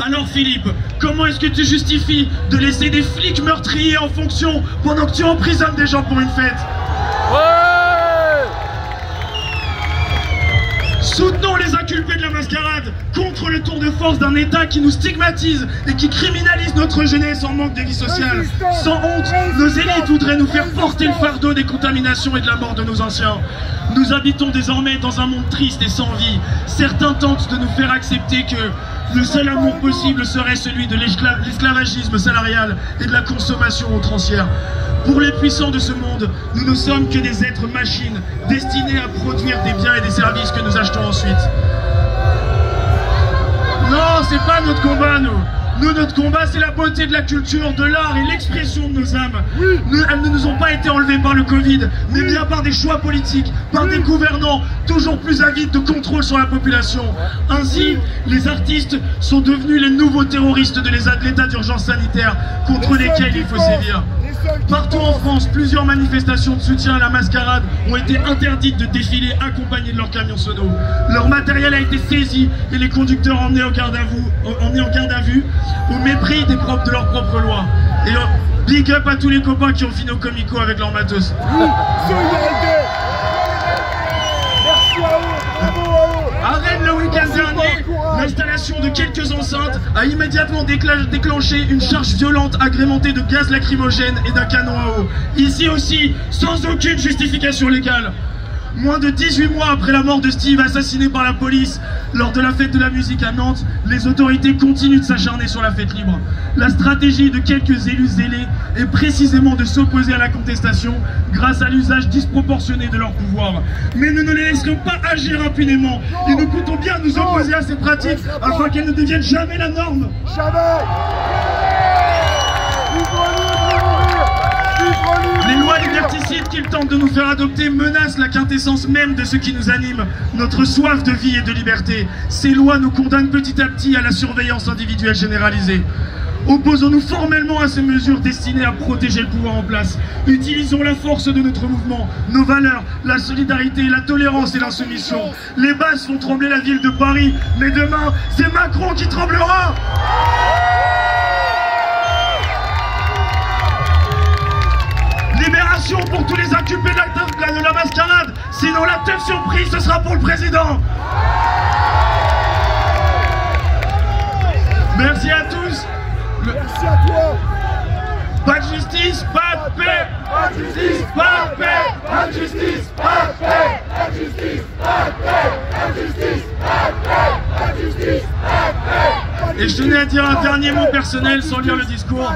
Alors Philippe, comment est-ce que tu justifies de laisser des flics meurtriers en fonction pendant que tu emprisonnes des gens pour une fête? Soutenons les inculpés de la mascarade contre le tour de force d'un État qui nous stigmatise et qui criminalise notre jeunesse en manque de vie sociale. Sans honte, nos élites voudraient nous faire porter le fardeau des contaminations et de la mort de nos anciens. Nous habitons désormais dans un monde triste et sans vie. Certains tentent de nous faire accepter que le seul amour possible serait celui de l'esclavagisme salarial et de la consommation outrancière. Pour les puissants de ce monde, nous ne sommes que des êtres machines destinés à produire des biens et des services que nous achetons ensuite. Non, c'est pas notre combat, nous. Nous, notre combat, c'est la beauté de la culture, de l'art et l'expression de nos âmes. Elles ne nous ont pas été enlevées par le Covid, mais bien par des choix politiques, par des gouvernants toujours plus avides de contrôle sur la population. Ainsi, les artistes sont devenus les nouveaux terroristes de l'état d'urgence sanitaire contre lesquels il faut sévir. Partout en France, plusieurs manifestations de soutien à la mascarade ont été interdites de défiler accompagnées de leurs camions sonos. Leur matériel a été saisi et les conducteurs emmenés en garde à vue au mépris de leur propre loi. Et big up à tous les copains qui ont fini au Comico avec leur matos. À Rennes, le week-end dernier, l'installation de quelques enceintes a immédiatement déclenché une charge violente agrémentée de gaz lacrymogène et d'un canon à eau. Ici aussi, sans aucune justification légale. Moins de 18 mois après la mort de Steve, assassiné par la police lors de la fête de la musique à Nantes, les autorités continuent de s'acharner sur la fête libre. La stratégie de quelques élus zélés est précisément de s'opposer à la contestation grâce à l'usage disproportionné de leur pouvoir. Mais nous ne les laisserons pas agir impunément et nous comptons bien nous opposer à ces pratiques afin qu'elles ne deviennent jamais la norme. Jamais. Les lois liberticides qu'ils tentent de nous faire adopter menacent la quintessence même de ce qui nous anime, notre soif de vie et de liberté. Ces lois nous condamnent petit à petit à la surveillance individuelle généralisée. Opposons-nous formellement à ces mesures destinées à protéger le pouvoir en place. Utilisons la force de notre mouvement, nos valeurs, la solidarité, la tolérance et l'insoumission. Les basses font trembler la ville de Paris, mais demain, c'est Macron qui tremblera. Libération pour tous les inculpés de la mascarade, sinon la teuf surprise, ce sera pour le président. Merci à tous. Merci à toi. Pas de justice, pas de paix. Pas de justice, pas de paix. Pas de justice, pas de paix. Pas de justice, pas de paix. Pas de justice, pas de paix. Pas de justice, pas de paix. Et je tenais à dire un dernier mot personnel sans lire le discours.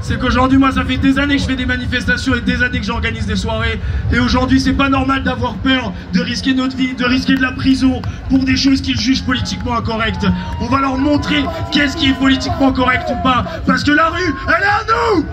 C'est qu'aujourd'hui, moi, ça fait des années que je fais des manifestations et des années que j'organise des soirées. Et aujourd'hui, c'est pas normal d'avoir peur de risquer notre vie, de risquer de la prison pour des choses qu'ils jugent politiquement incorrectes. On va leur montrer qu'est-ce qui est politiquement correct ou pas. Parce que la rue, elle est à nous!